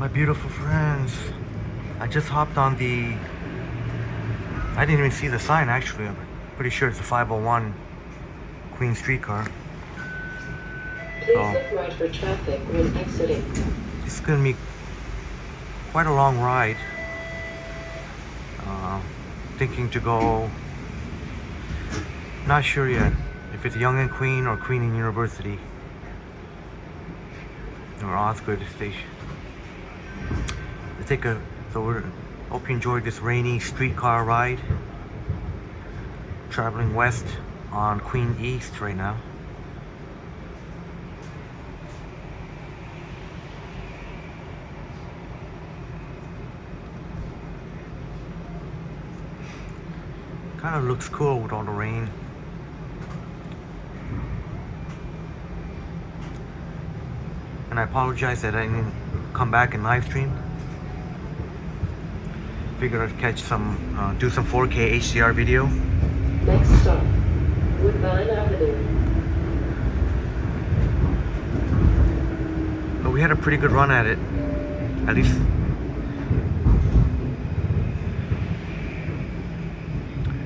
My beautiful friends, I just hopped on the, I didn't even see the sign actually. I'm pretty sure it's a 501 Queen Streetcar. Please look right for traffic when exiting. It's gonna be quite a long ride. Thinking to go, not sure yet if it's Yonge and Queen or Queen and University or Osgood Station. Hope you enjoyed this rainy streetcar ride. Traveling west on Queen East right now. Kind of looks cool with all the rain. And I apologize that I didn't come back and live stream. Figured I'd catch some, do some 4K HDR video. Next stop, Woodbine Avenue. But we had a pretty good run at it. At least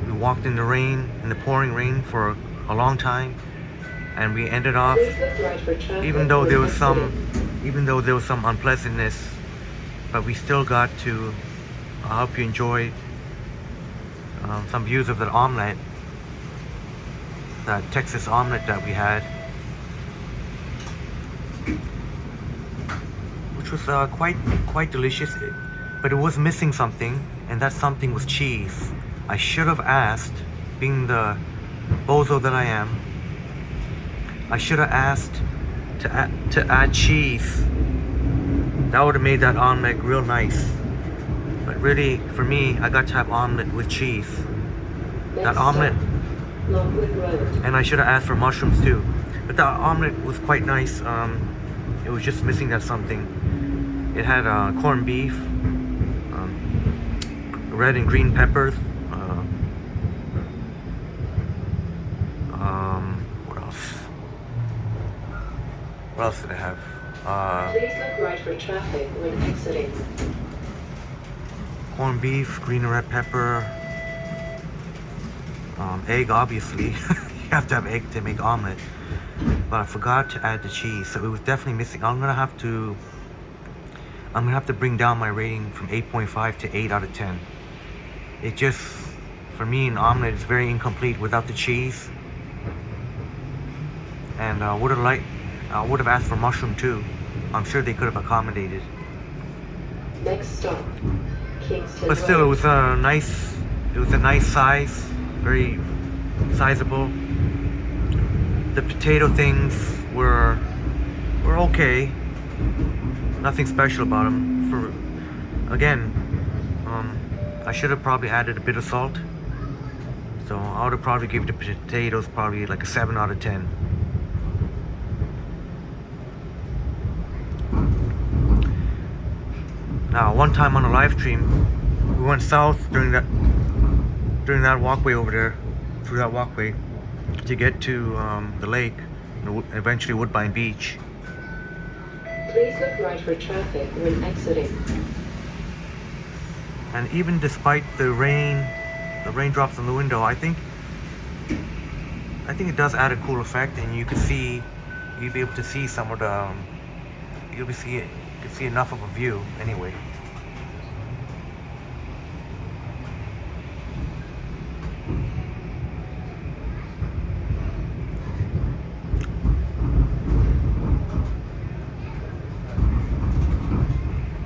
we walked in the rain, in the pouring rain for a long time. And we ended off, even though there was some unpleasantness, but we still got to help you enjoy some views of that omelet, that Texas omelet that we had, which was quite delicious, but it was missing something, and that something was cheese. I should have asked, being the bozo that I am, I should have asked to add cheese. That would have made that omelet real nice. But really, for me, I got to have omelet with cheese. That omelet, and I should have asked for mushrooms too. But the omelet was quite nice. It was just missing that something. It had corned beef, red and green peppers. What else? What else did I have? Please look right for traffic when exiting. Corned beef, green and red pepper, egg, obviously. You have to have egg to make omelet. But I forgot to add the cheese, so it was definitely missing. I'm gonna have to bring down my rating from 8.5 to 8 out of 10. It just, for me, an omelet is very incomplete without the cheese. And I would have asked for mushroom too. I'm sure they could have accommodated. Next stop, Kingston. But still, it was a nice size, very sizable. The potato things were okay. Nothing special about them. I should have probably added a bit of salt. So I would have probably given the potatoes probably like a 7 out of 10. Now, one time on a live stream, we went south during that walkway over there, through that walkway, to get to the lake, eventually Woodbine Beach. Please look right for traffic when exiting. And even despite the raindrops on the window, I think it does add a cool effect, and you'll be able to see some of the, you can see enough of a view anyway.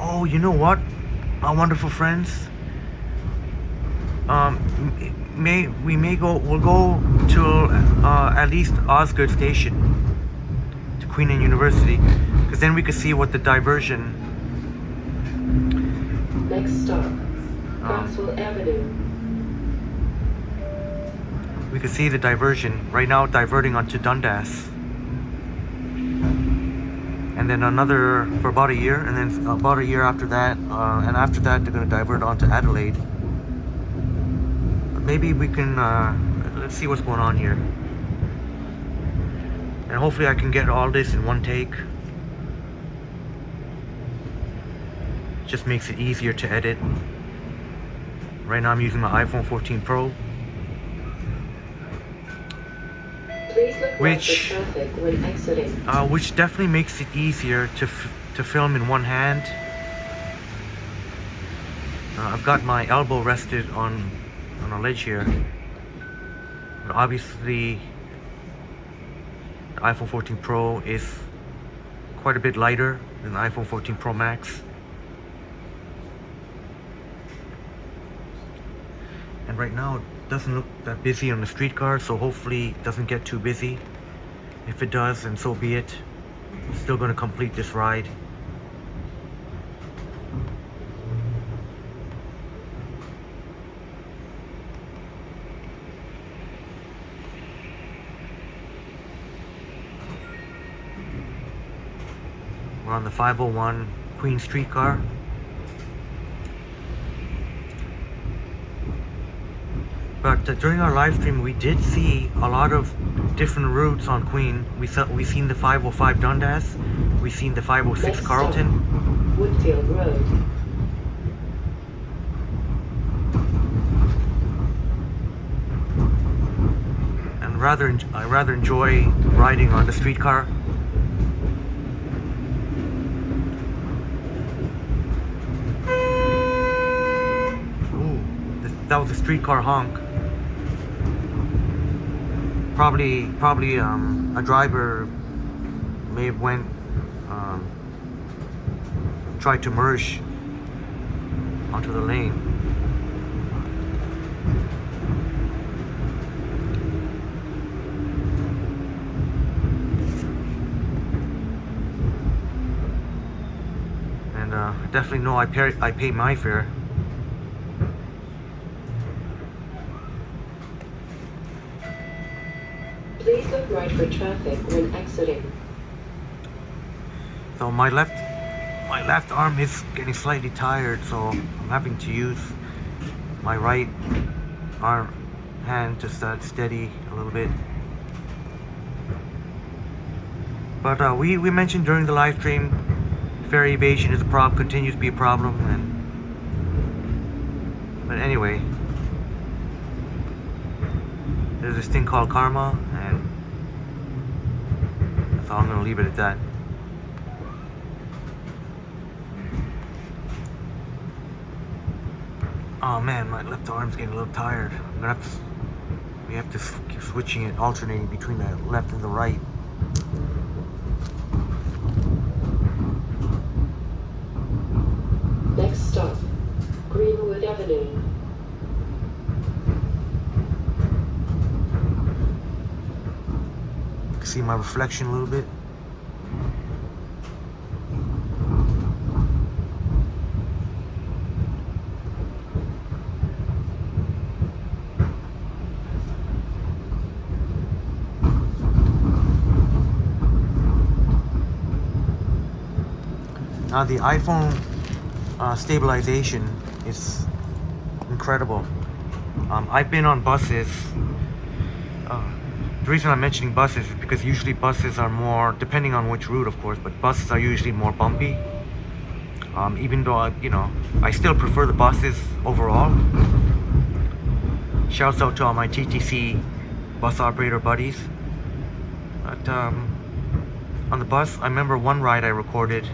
Oh, you know what, our wonderful friends? We'll go to at least Osgood Station, to Queen and University, because then we could see what the diversion. Next stop, Maxwell Avenue. We could see the diversion right now, diverting onto Dundas, and then another for about a year, and then about a year after that, and after that they're going to divert onto Adelaide. Maybe we can let's see what's going on here, and hopefully I can get all this in one take. Just makes it easier to edit. Right now I'm using my iPhone 14 Pro, Please look right which for traffic when exiting. which definitely makes it easier to film in one hand. I've got my elbow rested on a ledge here, but obviously the iPhone 14 Pro is quite a bit lighter than the iPhone 14 Pro Max. And right now it doesn't look that busy on the streetcar, so hopefully it doesn't get too busy. If it does, then so be it. I'm still going to complete this ride. We're on the 501 Queen Streetcar. But during our live stream, we did see a lot of different routes on Queen. We seen the 505 Dundas, we seen the 506 Next Carlton. stop, Woodfield Road. And I rather enjoy riding on the streetcar. Ooh, that was a streetcar honk. Probably a driver may have tried to merge onto the lane. And I definitely know I pay my fare. Please look right for traffic when exiting. So my left arm is getting slightly tired, so I'm having to use my right arm hand to start steady a little bit. But we mentioned during the live stream, fare evasion is a problem, continues to be a problem, but anyway, there's this thing called karma, and so I'm gonna leave it at that. Oh man, my left arm's getting a little tired. We have to keep switching it, alternating between the left and the right. Next stop, Greenwood Avenue. You can see my reflection a little bit. Now the iPhone stabilization is incredible. I've been on buses. The reason I'm mentioning buses is because usually buses are more, depending on which route of course, but buses are usually more bumpy. Even though I still prefer the buses overall. Shouts out to all my TTC bus operator buddies. But on the bus, I remember one ride I recorded,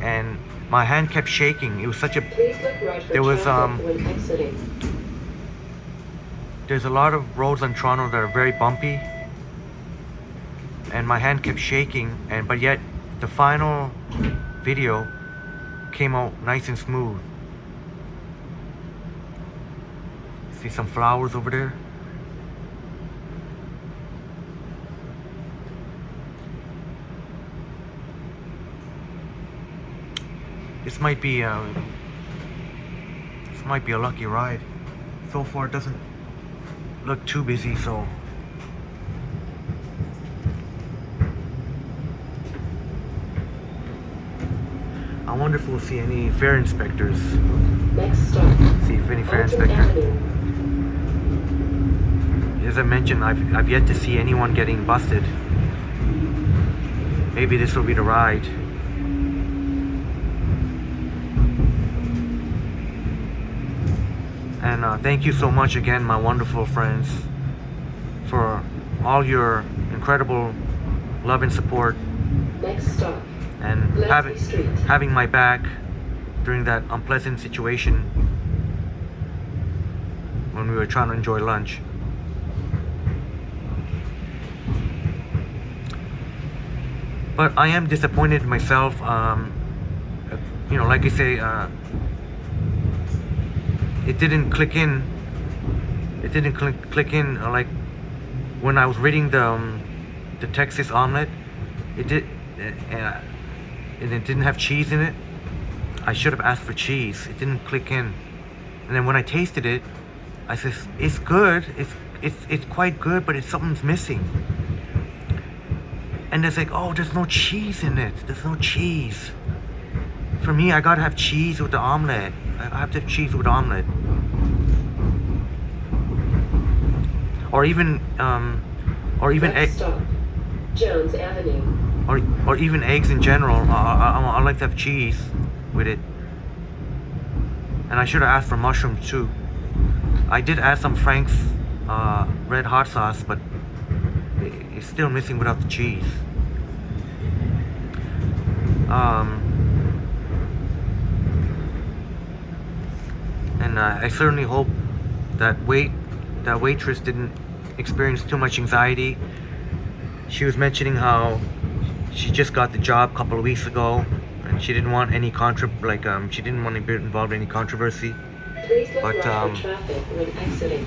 and my hand kept shaking. It was such a. Please look right for There was traffic when exiting. There's a lot of roads in Toronto that are very bumpy, and my hand kept shaking. But yet, the final video came out nice and smooth. See some flowers over there. This might be a lucky ride. So far, it doesn't look too busy, so I wonder if we'll see any fare inspectors. Next stop, See if any fare Alton inspector. Avenue. As I mentioned, I've yet to see anyone getting busted. Maybe this will be the ride. And thank you so much again, my wonderful friends, for all your incredible love and support, Next stop, and Leslie Street. having my back during that unpleasant situation when we were trying to enjoy lunch. But I am disappointed in myself. Like I say, it didn't click in. It didn't click in like when I was reading the Texas omelet. It did, and it didn't have cheese in it. I should have asked for cheese. It didn't click in. And then when I tasted it, I said, "It's good. It's quite good, but something's missing." And it's like, "Oh, there's no cheese in it. There's no cheese." For me, I gotta have cheese with the omelet. I have to have cheese with the omelet. Or even Next stop, Jones Avenue. or even eggs in general. I like to have cheese with it. And I should have asked for mushrooms too. I did add some Frank's red hot sauce, but it's still missing without the cheese. And I certainly hope that waitress didn't experience too much anxiety. She was mentioning how she just got the job a couple of weeks ago, and she didn't want any she didn't want to be involved in any controversy. Please look But, right for traffic when exiting.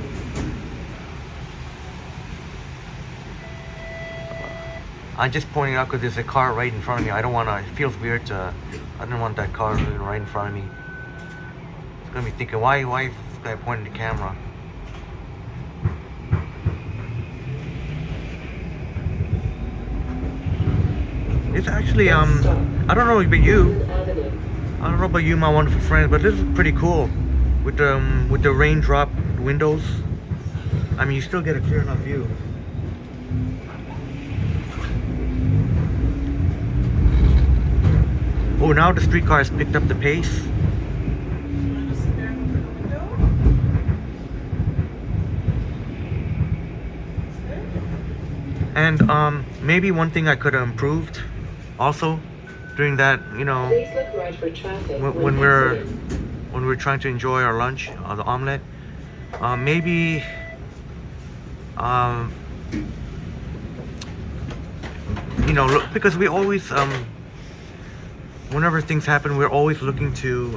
I'm just pointing out because there's a car right in front of me. I don't want to. It feels weird to. I don't want that car right in front of me. It's gonna be thinking, why is this guy pointing the camera? It's actually I don't know about you. Union Avenue. I don't know about you, my wonderful friends, but this is pretty cool with the raindrop windows. I mean, you still get a clear enough view. Oh, now the streetcar has picked up the pace. And maybe one thing I could have improved also during that, Please look right for traffic when we're trying to enjoy our lunch, the omelet. Maybe look, because we always whenever things happen, we're always looking to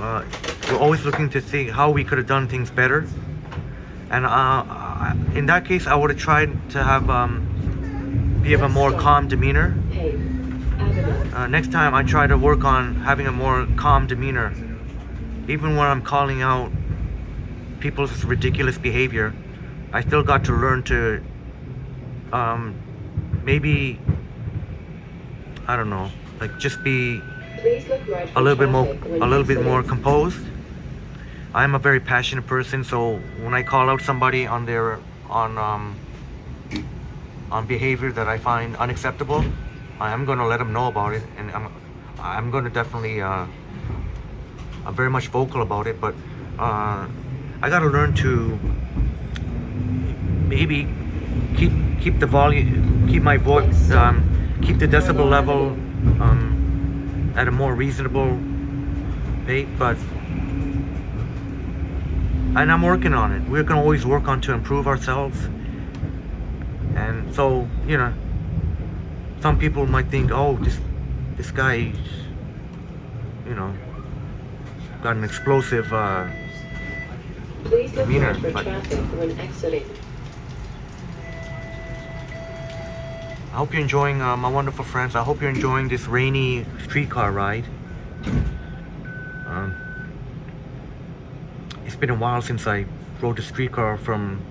see how we could have done things better. And in that case, I would have tried to have be of a more calm demeanor. Next time, I try to work on having a more calm demeanor, even when I'm calling out people's ridiculous behavior. I still got to learn to maybe, I don't know, like just be Please look right for a little traffic when bit more exiting. composed. I'm a very passionate person, so when I call out somebody on behavior that I find unacceptable, I'm going to let them know about it, and I'm going to definitely I'm very much vocal about it. But I got to learn to maybe keep the volume, keep my voice, keep the decibel level at a more reasonable rate. And I'm working on it. We're gonna always work on to improve ourselves. And so, some people might think, oh, this guy, got an explosive Please look demeanor. right for But traffic when exiting. I hope you're enjoying, my wonderful friends. I hope you're enjoying this rainy streetcar ride. It's been a while since I rode the streetcar from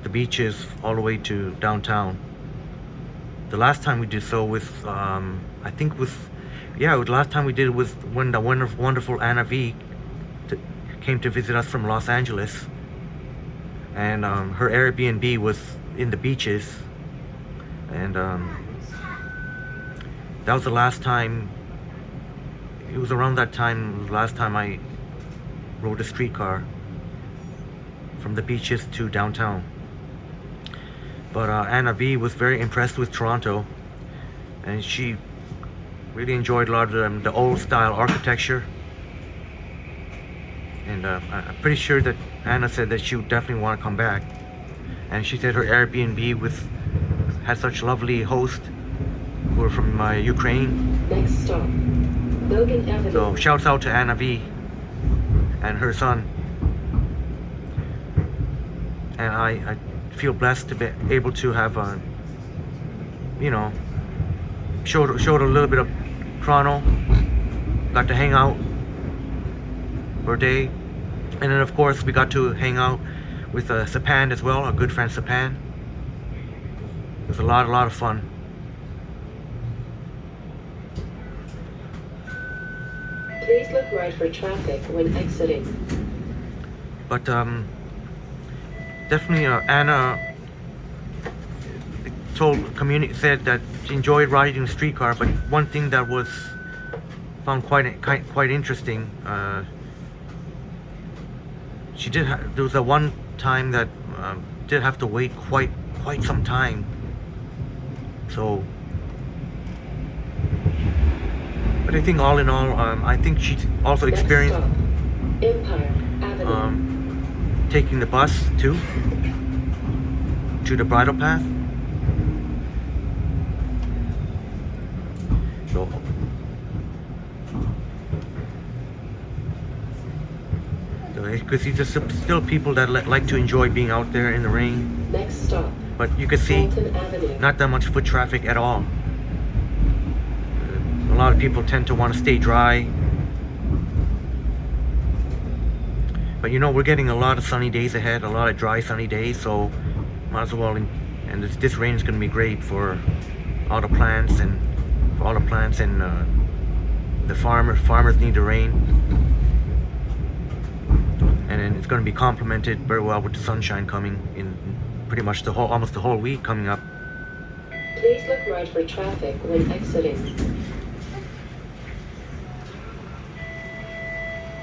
the beaches all the way to downtown. The last time we did so was, last time we did it was when the wonderful Anna V came to visit us from Los Angeles. And her Airbnb was in the beaches. And that was the last time, it was around that time, the last time I rode a streetcar. from the beaches to downtown. But Anna V was very impressed with Toronto, and she really enjoyed a lot of the old style architecture. And I'm pretty sure that Anna said that she would definitely want to come back. And she said her Airbnb had such lovely hosts who were from Ukraine. Next stop, Logan Avenue. So shouts out to Anna V and her son. And I feel blessed to be able to have, showed a little bit of Toronto. Got to hang out for a day. And then of course we got to hang out with Sapan as well, our good friend Sapan. It was a lot of fun. Please look right for traffic when exiting. But definitely Anna said that she enjoyed riding the streetcar, but one thing that was found quite interesting, there was a one time that did have to wait quite some time. So, but I think all in all, I think she also experienced Empire Avenue. Taking the bus to the bridle path. So because there's still people that like to enjoy being out there in the rain. Next stop. But you can see Fulton Avenue. not that much foot traffic at all. A lot of people tend to want to stay dry. But we're getting a lot of sunny days ahead, a lot of dry sunny days, so might as well. And this rain is going to be great for all the plants and the farmers need the rain. And then it's going to be complemented very well with the sunshine coming in pretty much almost the whole week coming up. Please look right for traffic when exiting.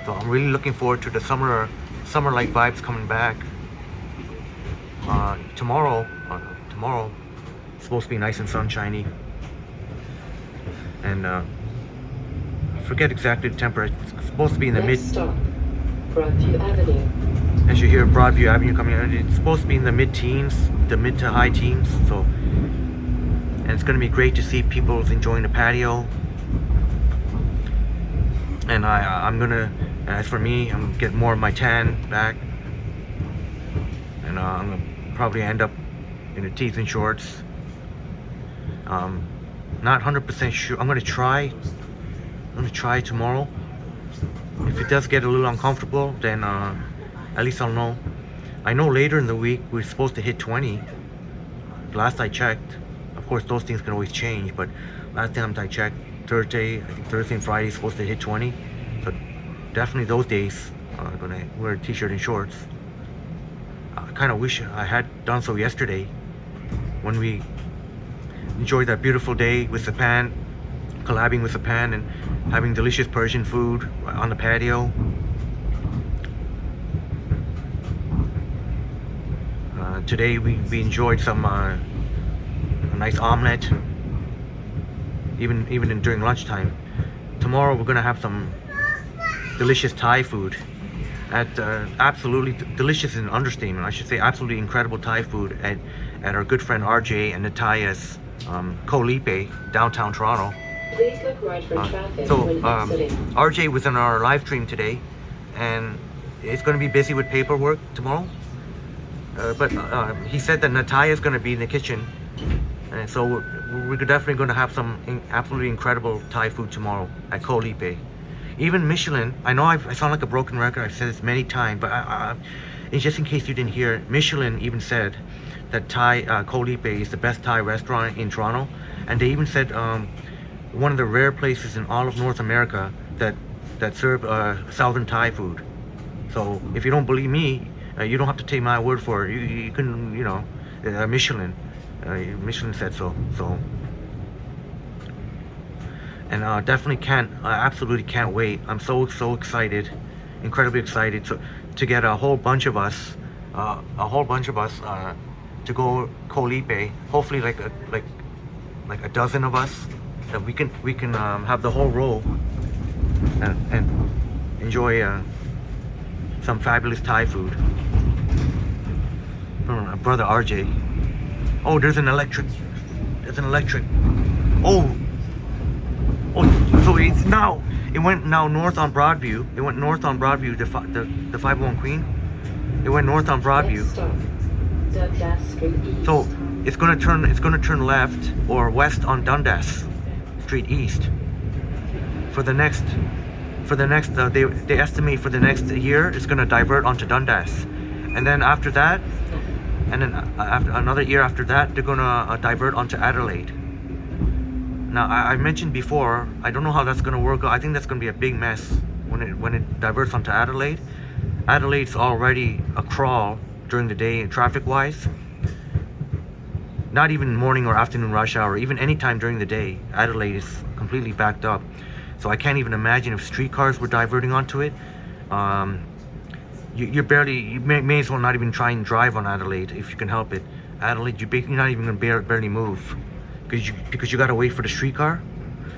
So I'm really looking forward to the summer-like vibes coming back. Tomorrow it's supposed to be nice and sunshiny. And I forget exactly the temperature. It's supposed to be in the Next stop, Broadview Avenue. As you hear Broadview Avenue coming out, it's supposed to be in the mid-teens, the mid to high teens. So, and it's going to be great to see people enjoying the patio. And I'm gonna, as for me, I'm gonna get more of my tan back, and I'm gonna probably end up in the tees and shorts. Not 100% sure. I'm gonna try tomorrow. If it does get a little uncomfortable, then at least I'll know. I know later in the week we're supposed to hit 20. Last I checked. Of course, those things can always change, but last time I checked, Thursday and Friday is supposed to hit 20. So definitely those days I'm gonna wear a t-shirt and shorts. I kind of wish I had done so yesterday when we enjoyed that beautiful day with Sapan, collabing with Sapan and having delicious Persian food on the patio. Today we enjoyed some a nice omelet, even during lunchtime. Tomorrow we're gonna have some delicious Thai food at absolutely delicious is an understatement. I should say absolutely incredible Thai food at our good friend RJ and Natalia's Kolipe, downtown Toronto. Please look right for traffic So when exiting. RJ was on our live stream today, and it's going to be busy with paperwork tomorrow. But he said that Natalia is going to be in the kitchen, and so we're definitely going to have some absolutely incredible Thai food tomorrow at Kolipe. Even Michelin, I know I sound like a broken record, I've said this many times, but it's just in case you didn't hear, Michelin even said that Kolipe is the best Thai restaurant in Toronto, and they even said one of the rare places in all of North America that serve Southern Thai food. So if you don't believe me, you don't have to take my word for it. You can, Michelin. Michelin said so. So, and absolutely can't wait. I'm so excited, incredibly excited to get a whole bunch of us a whole bunch of us to go Colipe. Hopefully, like a dozen of us, that we can have the whole row and enjoy some fabulous Thai food. Brother RJ. Oh, there's an electric. Oh, so it's now. It went now north on Broadview. It went north on Broadview. The 501 Queen. It went north on Broadview. Next stop, Dundas Street East. So it's gonna turn left or west on Dundas Street East. For the next, they estimate for the next year it's gonna divert onto Dundas, and then after that, and then after another year after that, they're gonna divert onto Adelaide. Now I mentioned before, I don't know how that's gonna work out. I think that's gonna be a big mess when it diverts onto Adelaide. Adelaide's already a crawl during the day traffic-wise. Not even morning or afternoon rush hour, even any time during the day, Adelaide is completely backed up. So I can't even imagine if streetcars were diverting onto it. You may as well not even try and drive on Adelaide if you can help it. Adelaide, you're not even gonna barely move because you gotta wait for the streetcar.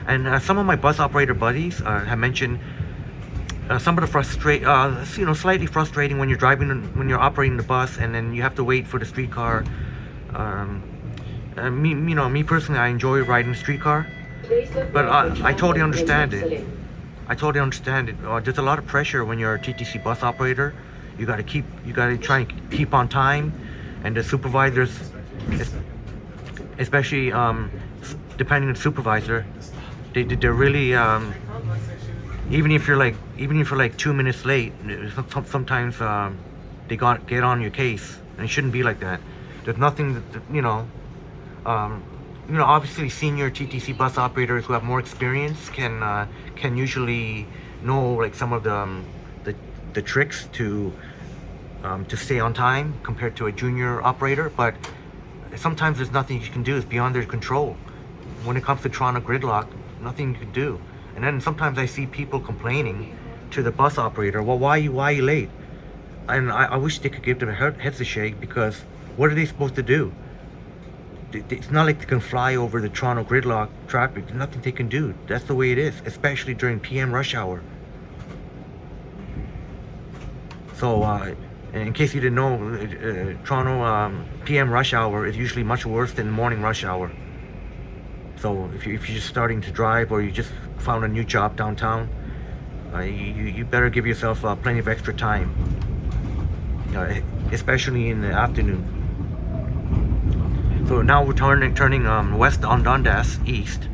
And some of my bus operator buddies have mentioned some of the slightly frustrating when you're when you're operating the bus and then you have to wait for the streetcar. Me personally, I enjoy riding the streetcar, Please look but right for I totally traffic when understand it. exiting. I totally understand it. There's a lot of pressure when you're a TTC bus operator. You gotta try and keep on time, and the supervisors, especially depending on the supervisor, they're really even if you're like 2 minutes late, sometimes they get on your case, and it shouldn't be like that. There's nothing that, obviously senior TTC bus operators who have more experience can usually know like some of the tricks to stay on time compared to a junior operator, but sometimes there's nothing you can do. It's beyond their control. When it comes to Toronto gridlock, nothing you can do. And then sometimes I see people complaining to the bus operator, well, why are you late? And I wish they could give them heads a shake, because what are they supposed to do? It's not like they can fly over the Toronto gridlock traffic. There's nothing they can do. That's the way it is, especially during PM rush hour. So, in case you didn't know, Toronto PM rush hour is usually much worse than morning rush hour. So if you're just starting to drive or you just found a new job downtown, you better give yourself plenty of extra time, especially in the afternoon. So now we're turning west on Dundas east,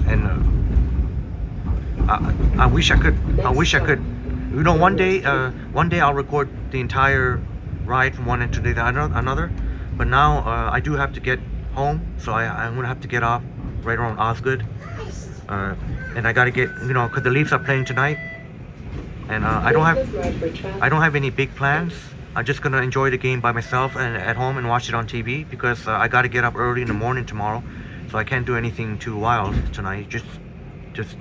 and I wish I could. One day I'll record the entire ride from one end to the another. But now I do have to get home, so I'm gonna have to get off right around Osgood, and I gotta get, because the Leafs are playing tonight, and I don't have any big plans. I'm just gonna enjoy the game by myself and at home and watch it on TV, because I gotta get up early in the morning tomorrow, so I can't do anything too wild tonight. Just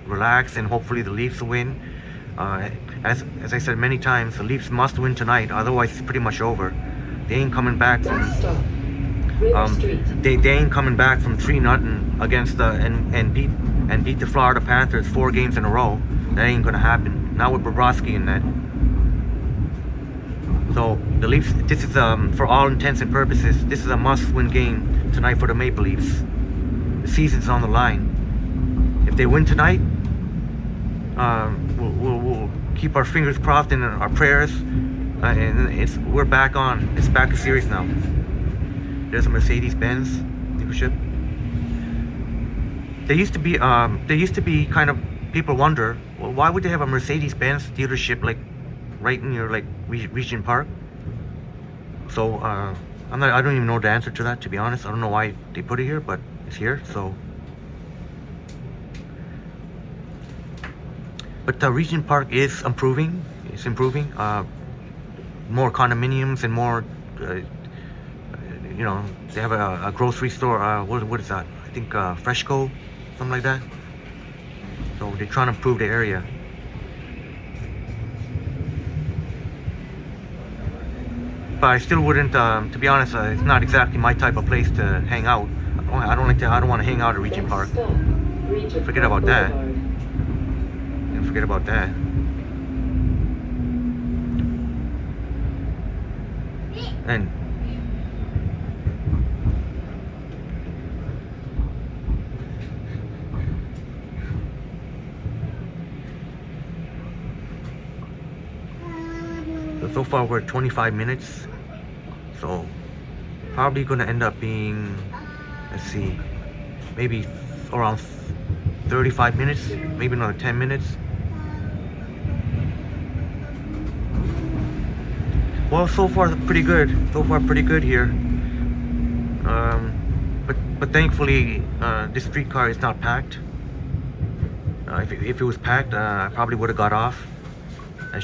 relax and hopefully the Leafs win. As I said many times, the Leafs must win tonight, otherwise it's pretty much over. They ain't coming back from they ain't coming back from 3-0 against and beat the Florida Panthers 4 games in a row. That ain't gonna happen. Not with Bobrovsky in that. So the Leafs, this is for all intents and purposes, this is a must-win game tonight for the Maple Leafs. The season's on the line. If they win tonight, we'll keep our fingers crossed and our prayers. And we're back on. It's back a series now. There's a Mercedes-Benz dealership. There used to be kind of, people wonder, well, why would they have a Mercedes-Benz dealership like right in your like Regent Park? So I don't even know the answer to that, to be honest. I don't know why they put it here, but it's here. So, but Regent Park is improving. It's improving. More condominiums and more, they have a grocery store. What is that? I think Freshco, something like that. So they're trying to improve the area. but I still wouldn't. To be honest, it's not exactly my type of place to hang out. I don't want to hang out at Regent Next Park. stop, Regent Forget Park about that. Boulevard. Yeah, forget about that. And so far we're at 25 minutes. So probably gonna end up being, let's see, maybe around 35 minutes, maybe another 10 minutes. Well, so far pretty good. So far pretty good here. But thankfully, this streetcar is not packed. If it was packed, I probably would have got off.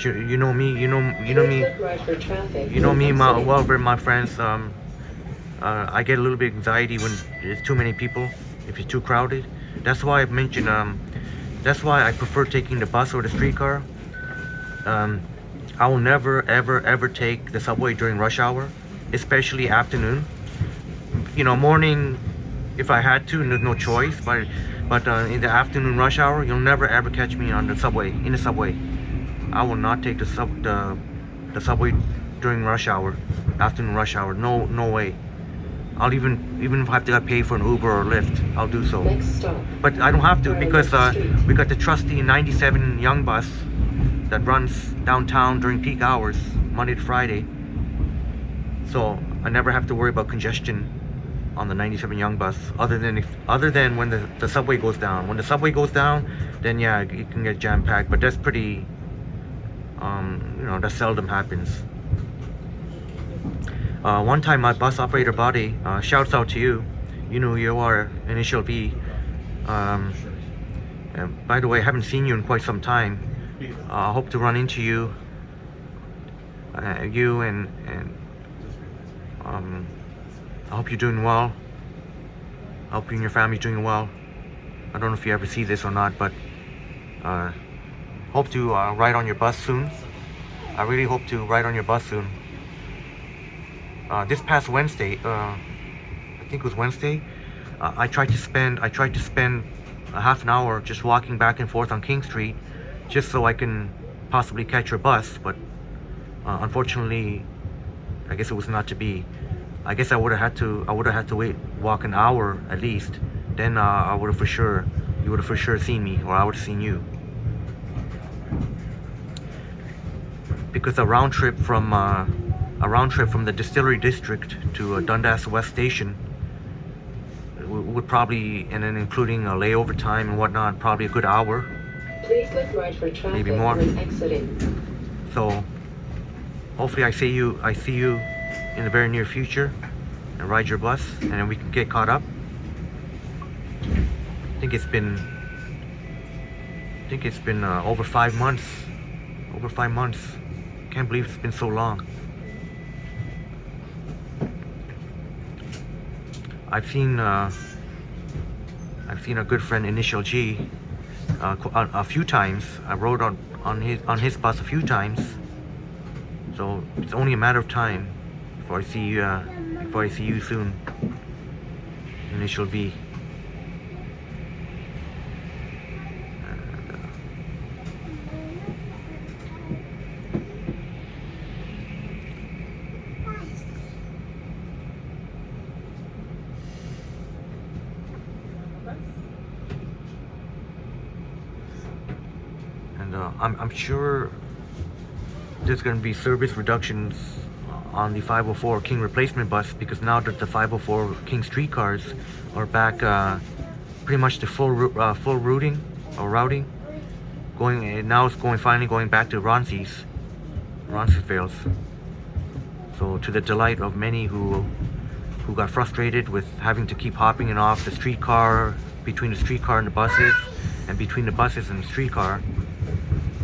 You know me. You know me. Please look right for traffic You know when me, exiting. my friends. I get a little bit anxiety when there's too many people. If it's too crowded, that's why I've mentioned. That's why I prefer taking the bus or the streetcar. I will never, ever take the subway during rush hour, especially afternoon. You know, morning, if I had to, and there's no choice. But in the afternoon rush hour, you'll never ever catch me on the subway. In the subway, I will not take the subway during rush hour, afternoon rush hour. No way. I'll even if I have to pay for an Uber or Lyft, I'll do so. Next stop, But I don't have to because Street. we got the trusty 97 Yonge bus that runs downtown during peak hours, Monday to Friday. So I never have to worry about congestion on the 97 Yonge bus, other than when the subway goes down. When the subway goes down, then yeah, it can get jam packed. But that's pretty, that seldom happens. One time my bus operator buddy, shouts out to you. You know who you are, Initial V. And by the way, I haven't seen you in quite some time. I hope to run into you. And I hope you're doing well. I hope you and your family doing well. I don't know if you ever see this or not, but hope to ride on your bus soon. I really hope to ride on your bus soon. This past Wednesday, I think it was Wednesday, I tried to spend a half an hour just walking back and forth on King Street, just so I can possibly catch your bus. But unfortunately, I guess it was not to be. I guess I would have had to walk an hour at least. Then you would have for sure seen me, or I would have seen you. Because a round trip from the Distillery District to Dundas West Station would probably, and then including layover time and whatnot, probably a good hour. Please look right for traffic Maybe more. when exiting. So hopefully I see you in the very near future and ride your bus, and then we can get caught up. I think it's been over 5 months. Over 5 months. Can't believe it's been so long. I've seen a good friend, Initial G, a few times. I rode on his bus a few times. So it's only a matter of time before I see you soon, Initial V. And I'm sure there's going to be service reductions on the 504 King replacement bus, because now that the 504 King streetcars are back pretty much to full routing, finally going back to Roncesvalles. So to the delight of many who got frustrated with having to keep hopping and off the streetcar, between the streetcar and the buses, and between the buses and the streetcar.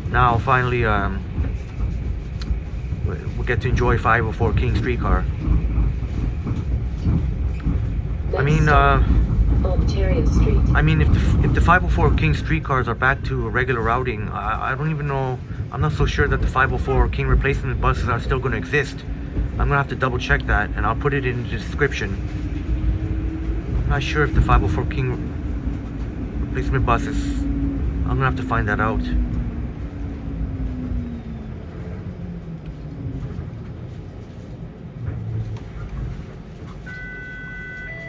Now finally we'll get to enjoy 504 King streetcar. I mean, Ontario Street. I mean, if the 504 King streetcars are back to regular routing, I don't even know. I'm not so sure that the 504 King replacement buses are still going to exist. I'm gonna have to double check that, and I'll put it in the description. I'm not sure if the 504 King replacement bus is. I'm gonna have to find that out.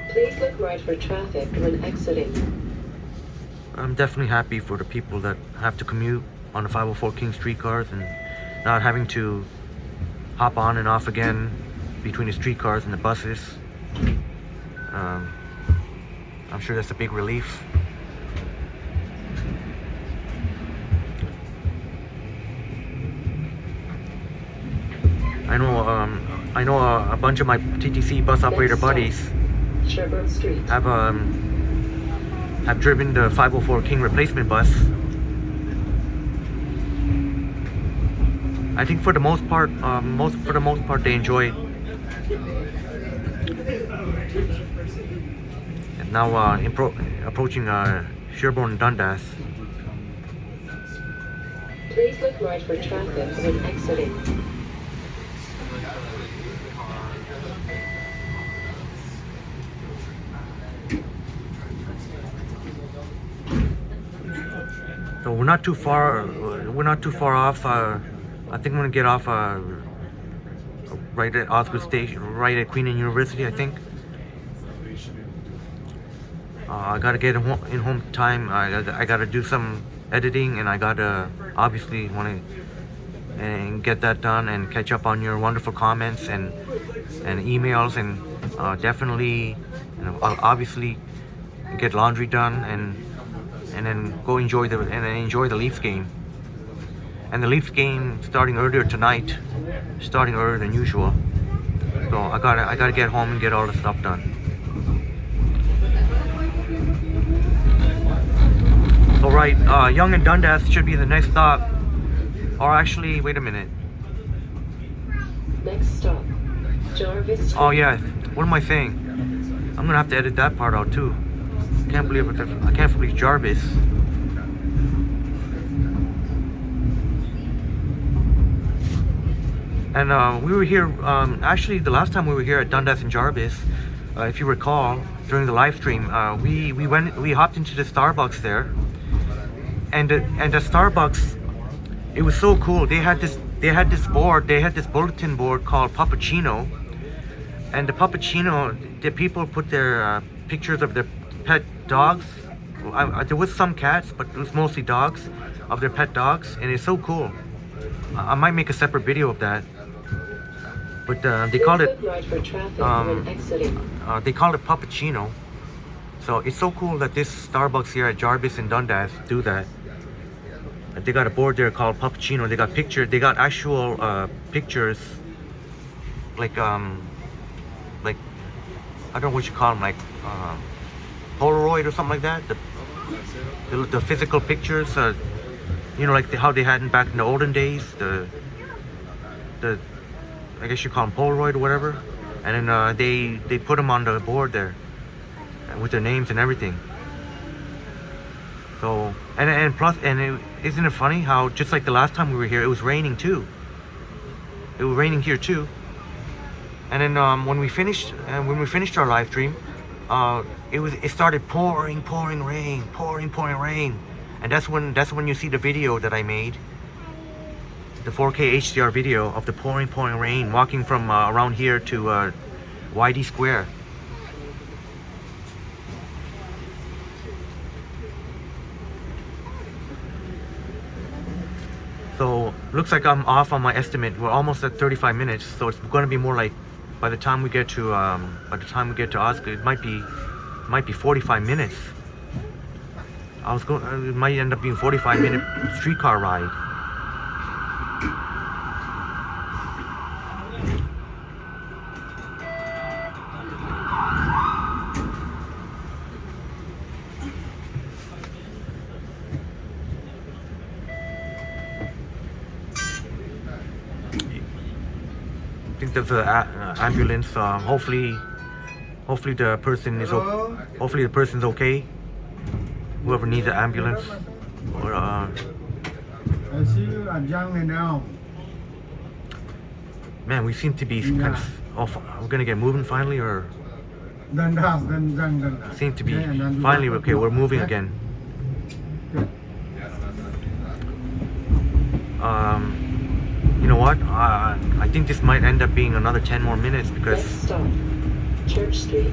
Please look right for traffic when exiting. I'm definitely happy for the people that have to commute on the 504 King streetcars and not having to hop on and off again between the streetcars and the buses. I'm sure that's a big relief. I know a bunch of my TTC bus operator buddies Sherburne Street. have driven the 504 King replacement bus. I think for the most part, they enjoy it. And now approaching Sherburne Dundas. Please look right for traffic when exiting. So we're not too far. We're not too far off. I think I'm gonna get off right at Osgood Station, right at Queen and University. I think. I gotta get in home time. I gotta do some editing, and I gotta obviously want to and get that done and catch up on your wonderful comments and emails, and definitely, I'll obviously get laundry done and then go enjoy the Leafs game. And the Leafs game starting earlier tonight, starting earlier than usual. So I gotta get home and get all the stuff done. So right, Yonge and Dundas should be the next stop. Or actually, wait a minute. Next stop, Jarvis Street. Oh yeah, what am I saying? I'm gonna have to edit that part out too. I can't believe Jarvis. And we were here, actually the last time we were here at Dundas and Jarvis, if you recall, during the live stream, we hopped into the Starbucks there, and the Starbucks, it was so cool. They had this bulletin board called Puppuccino, and the Puppuccino, the people put their pictures of their pet dogs. There was some cats, but it was mostly dogs, of their pet dogs, and it's so cool. I might make a separate video of that. But they called it Puppuccino. So it's so cool that this Starbucks here at Jarvis and Dundas do that. They got a board there called Puppuccino. They got pictures. They got actual pictures, like I don't know what you call them, like Polaroid or something like that. The physical pictures, like how they had back in the olden days. The I guess you call them Polaroid or whatever, and then they put them on the board there with their names and everything. So isn't it funny how just like the last time we were here, it was raining too. It was raining here too. And then when we finished our live stream, it started pouring rain, and that's when you see the video that I made. The 4K HDR video of the pouring rain, walking from around here to YD Square. So looks like I'm off on my estimate. We're almost at 35 minutes, so it's going to be more like by the time we get to Osgood, it might be 45 minutes. It might end up being 45-minute streetcar ride. I think there's an ambulance. Hopefully the person's okay. Whoever needs an ambulance, or I see you at Yonge now. Man, we seem to be kind Yeah. of off. We're gonna get moving finally, or Dundas, Dundas. seem to be Yeah, and then you finally have to okay. We're block. moving Yeah. again. Yeah. You know what? I think this might end up being another 10 more minutes Next because stop, Church Street.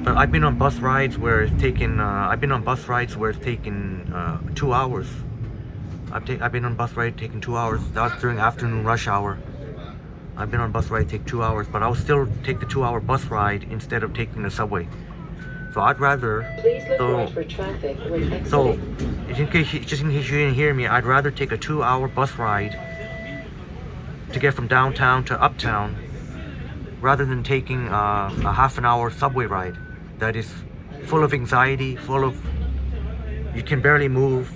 but I've been on bus rides where it's taken 2 hours. I've been on bus ride taking 2 hours. That was during afternoon rush hour. I've been on bus ride take 2 hours, but I'll still take the 2-hour bus ride instead of taking the subway. So I'd rather Please look So- right for traffic when So, exiting. just in case you didn't hear me, I'd rather take a 2-hour bus ride to get from downtown to uptown rather than taking a half an hour subway ride that is full of anxiety, you can barely move,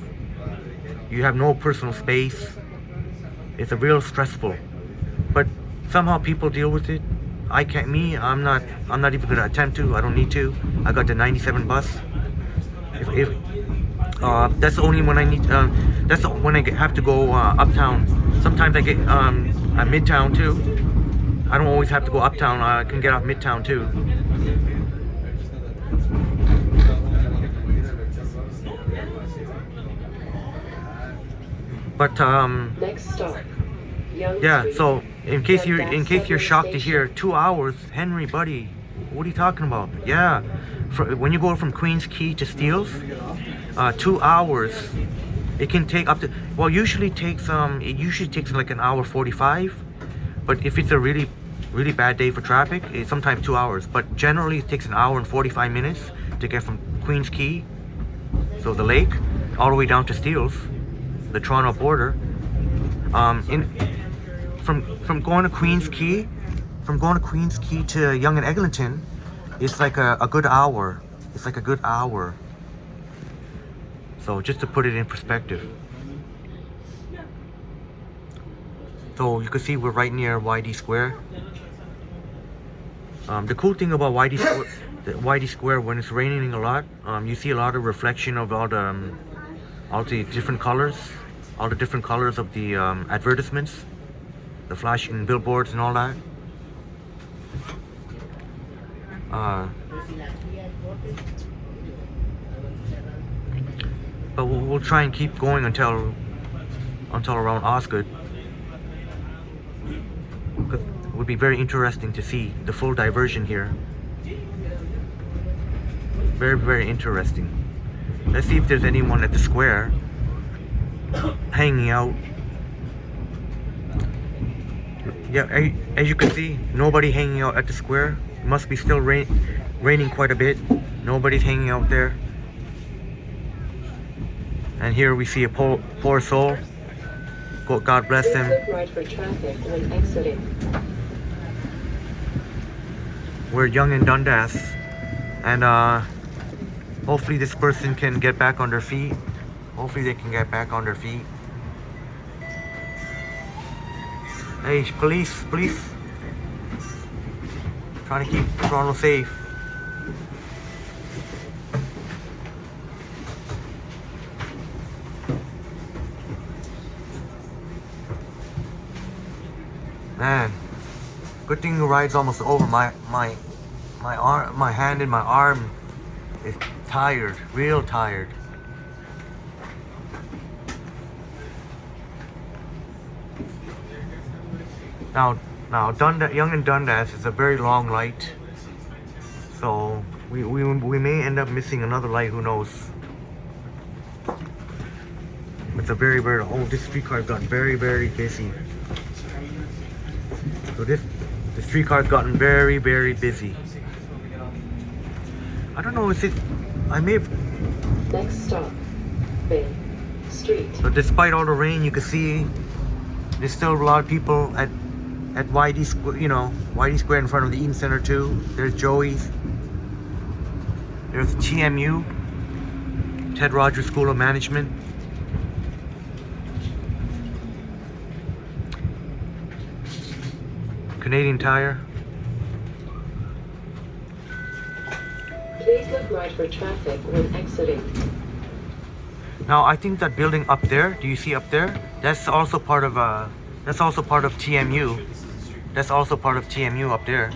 you have no personal space. It's a real stressful. But somehow people deal with it. I can't. I'm not even gonna attempt to. I don't need to. I got the 97 bus. If that's only when I need. That's when I have to go uptown. Sometimes I get at Midtown too. I don't always have to go uptown. I can get off Midtown too. But Next stop, Yonge yeah. Street. So in case Dundas you're subway shocked to station. hear 2 hours, Henry, buddy, what are you talking about? Yeah, when you go from Queens Quay to Steeles, 2 hours. It can take up to usually it usually takes like an hour 45, but if it's a really bad day for traffic, it's sometimes 2 hours. But generally it takes an hour and 45 minutes to get from Queens Quay, so the lake, all the way down to Steeles, the Toronto border. From going to Queens Quay, to Yonge and Eglinton, it's like a good hour. It's like a good hour. So just to put it in perspective. So you can see we're right near YD Square. The cool thing about YD Square, when it's raining a lot, you see a lot of reflection of all the different colors, of the advertisements, the flashing billboards and all that. But we'll try and keep going until around Osgood. It would be very interesting to see the full diversion here. Very, very interesting. Let's see if there's anyone at the square hanging out. Yeah, as you can see, nobody hanging out at the square. It must be still raining quite a bit. Nobody's hanging out there. And here we see a poor soul. God bless Please him. look right for traffic when exiting. We're Yonge and Dundas, and hopefully this person can get back on their feet. Hopefully they can get back on their feet. Hey, police! Trying to keep Toronto safe. Man, good thing the ride's almost over. My arm, my hand and my arm is tired, real tired. Now, Yonge and Dundas is a very long light, so we may end up missing another light. Who knows? It's a very, very this streetcar's gotten very, very busy. So the streetcar's gotten very, very busy. I don't know, I may have. Next stop, Bay Street. So despite all the rain, you can see there's still a lot of people at YD Square, YD Square in front of the Eaton Center too. There's Joey's. There's TMU, Ted Rogers School of Management. Canadian Tire. Please look right for traffic when exiting. Now I think that building up there, do you see up there? That's also part of TMU. That's also part of TMU up there.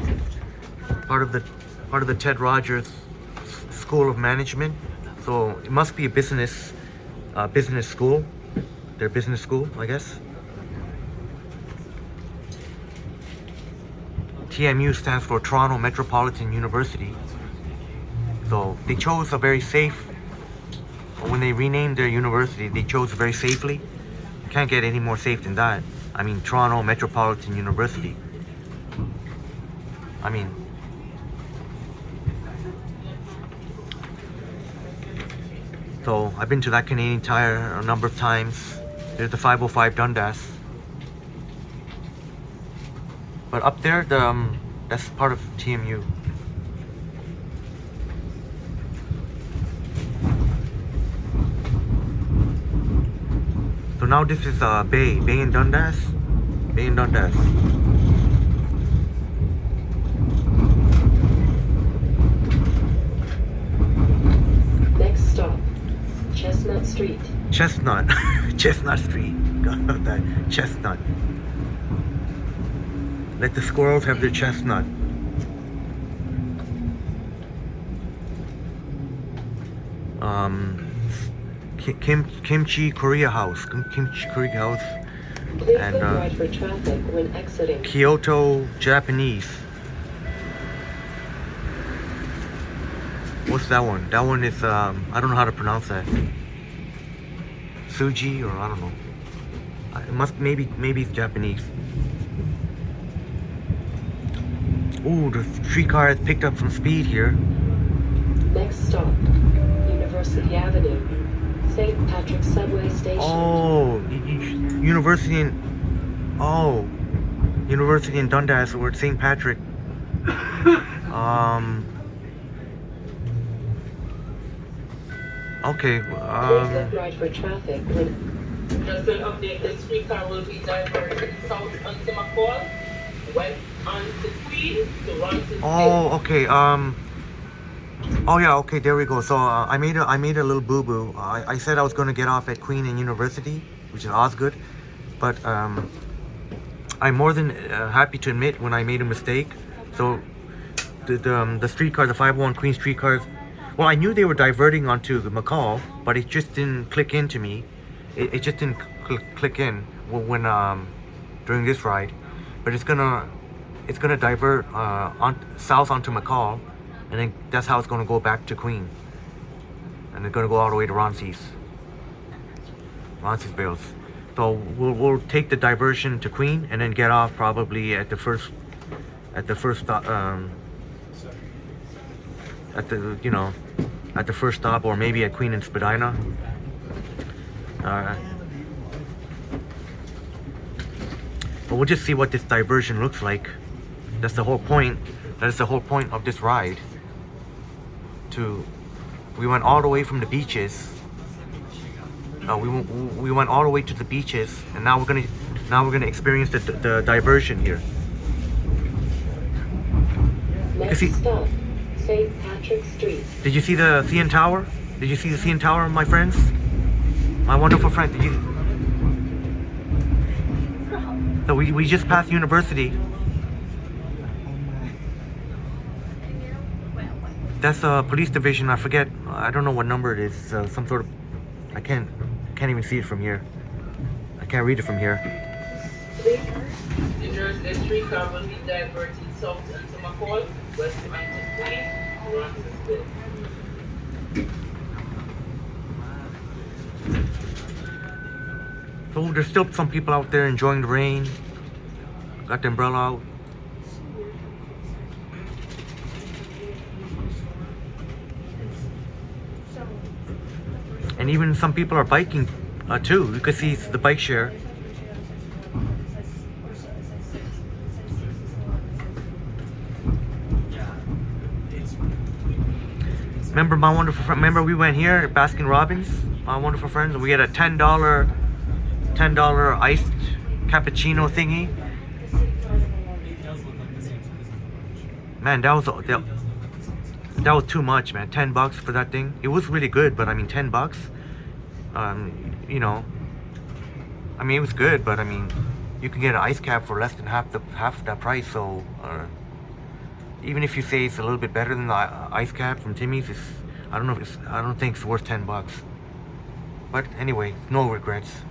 Part of the Ted Rogers School of Management. So it must be a business school. Their business school, I guess. TMU stands for Toronto Metropolitan University. So they chose a very safe, when they renamed their university, they chose very safely. Can't get any more safe than that. I mean, Toronto Metropolitan University. I mean, so I've been to that Canadian Tire a number of times. There's the 505 Dundas. But up there, that's part of TMU. So now this is Bay and Dundas. Bay and Dundas. Next stop, Chestnut Street. Chestnut. Chestnut Street. Got that. Chestnut. Let the squirrels have their chestnut. Kimchi Korea House. Kimchi Korea House. Please And, look right for traffic when exiting. Kyoto Japanese. What's that one? That one is I don't know how to pronounce that. Suji, or I don't know. It must maybe it's Japanese. Ooh, the streetcar has picked up some speed here. Next stop, University Avenue, St. Patrick's Subway Station. Oh, University in Dundas, or St. Patrick. Okay. Please look right for traffic when. Just an update, the streetcar will be diverted south onto McCaul, west onto Queen, to run to Oh, okay. Oh yeah. Okay. There we go. So I made a little boo boo. I said I was going to get off at Queen and University, which is Osgood, but I'm more than happy to admit when I made a mistake. So the streetcar, the 501 Queen streetcar. Well, I knew they were diverting onto the McCaul, but it just didn't click into me. It just didn't click in when during this ride. But it's gonna divert south onto McCaul, and then that's how it's gonna go back to Queen, and it's gonna go all the way to Roncesvalles. So we'll take the diversion to Queen, and then get off probably at the first stop. At the first stop, or maybe at Queen and Spadina. But we'll just see what this diversion looks like. That's the whole point. That is the whole point of this ride. We went all the way from the beaches. We went all the way to the beaches, and now we're gonna experience the diversion here. Next stop, St. Patrick Street. Did you see the CN Tower? Did you see the CN Tower, my friends? My wonderful friend, did you? So we just passed University. That's a police division. I forget. I don't know what number it is. Some sort of. I can't even see it from here. I can't read it from here. the streetcar will be diverted south onto McCaul, west onto Queen, Roncesvalles. So there's still some people out there enjoying the rain. Got the umbrella out. And even some people are biking too. You can see the bike share. Remember my wonderful friend? Remember we went here at Baskin Robbins, my wonderful friends, and we had a $10 iced cappuccino thingy. Man, that was too much, man. $10 for that thing. It was really good, but I mean $10. You know, I mean, it was good, but I mean, you can get an ice cap for less than half that price. So, even if you say it's a little bit better than the ice cap from Timmy's, I don't think it's worth $10. But anyway, no regrets.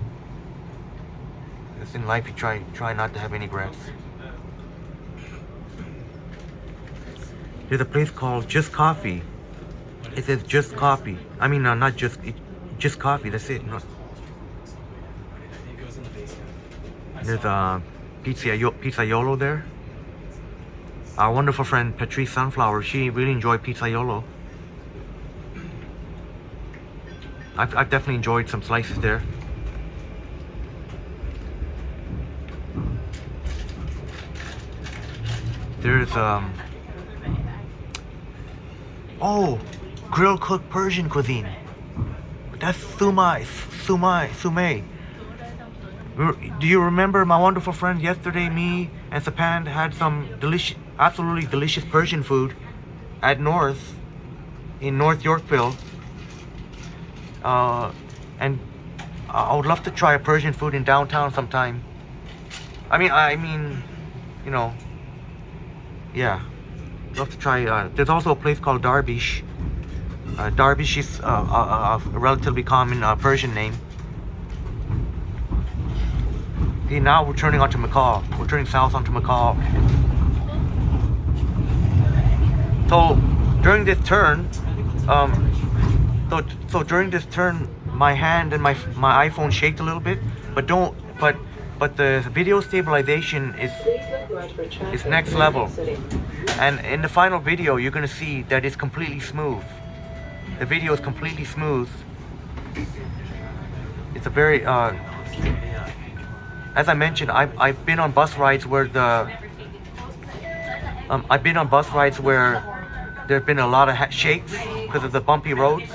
It's in life, you try not to have any regrets. There's a place called Just Coffee. It says Just Coffee. I mean, not just coffee. That's it. No. There's a Pizzaiolo there. Our wonderful friend Patrice Sunflower, she really enjoyed Pizzaiolo. I've definitely enjoyed some slices there. There's oh, grill cooked Persian cuisine. That's Sumay. Do you remember my wonderful friend yesterday? Me and Sapan had some absolutely delicious Persian food at in North Yorkville. And I would love to try a Persian food in downtown sometime. I mean, you know, yeah, love to try. There's also a place called Darbish. Darbish is a relatively common Persian name. Okay, now we're turning onto McCaul. We're turning south onto McCaul. So during this turn, so during this turn, my hand and my iPhone shaked a little bit, but the video stabilization is next level. And in the final video, you're gonna see that it's completely smooth. The video is completely smooth. It's a very as I mentioned, I've been on bus rides where there've been a lot of shakes because of the bumpy roads,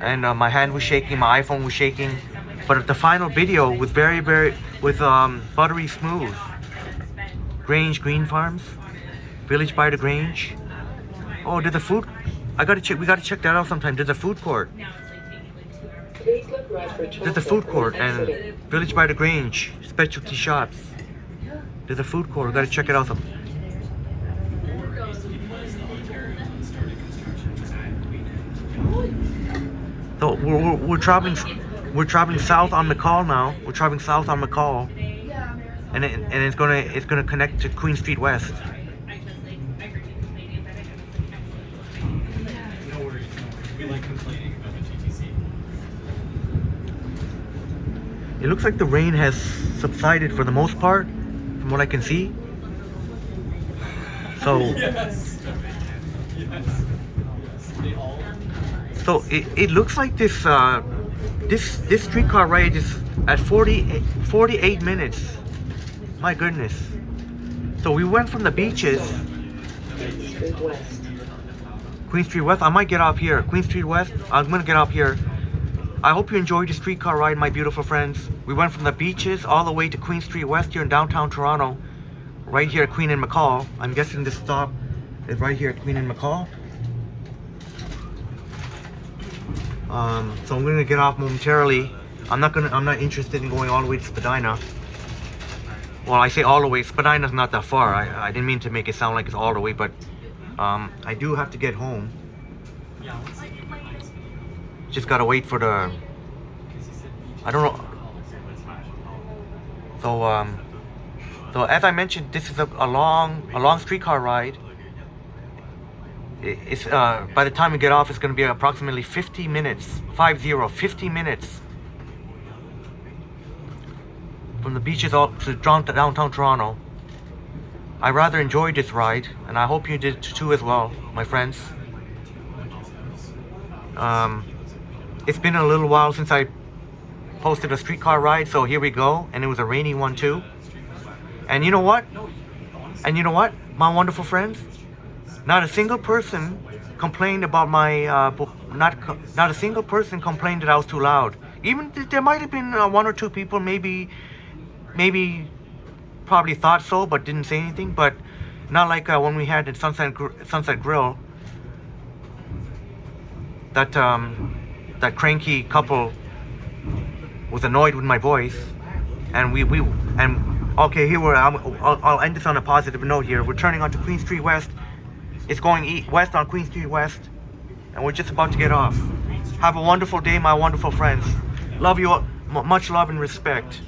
and my hand was shaking, my iPhone was shaking, but the final video was very buttery smooth. Grange Green Farms, Village by the Grange. Oh, there's a food. We gotta check that out sometime. There's a food court. There's a food court and Village by the Grange, specialty shops. There's a food court. We gotta check it out sometime. So we're traveling south on McCaul now. We're traveling south on McCaul, and it's gonna connect to Queen Street West. We like complaining about the TTC. It looks like the rain has subsided for the most part, from what I can see. So Yes. They all. So it looks like this streetcar ride is at 48 minutes. My goodness. So we went from the beaches. Street West. Queen Street West. I might get off here. Queen Street West. I'm gonna get off here. I hope you enjoyed the streetcar ride, my beautiful friends. We went from the beaches all the way to Queen Street West here in downtown Toronto. Right here at Queen and McCaul. I'm guessing this stop is right here at Queen and McCaul. So I'm gonna get off momentarily. I'm not interested in going all the way to Spadina. Well, I say all the way. Spadina's not that far. I didn't mean to make it sound like it's all the way, but I do have to get home. Just gotta wait for the. I don't know. So as I mentioned, this is a long streetcar ride. It's by the time we get off, it's going to be approximately 50 minutes. 50 minutes from the beaches up to downtown Toronto. I rather enjoyed this ride, and I hope you did too as well, my friends. It's been a little while since I posted a streetcar ride, so here we go, and it was a rainy one too. And you know what? My wonderful friends? Not a single person complained about my not a single person complained that I was too loud. Even there might have been one or two people maybe probably thought so but didn't say anything. But not like when we had at Sunset Grill. That that cranky couple was annoyed with my voice, and okay, here I'll end this on a positive note here. We're turning onto Queen Street West. It's going west on Queen Street West, and we're just about to get off. Have a wonderful day, my wonderful friends. Love you all. Much love and respect.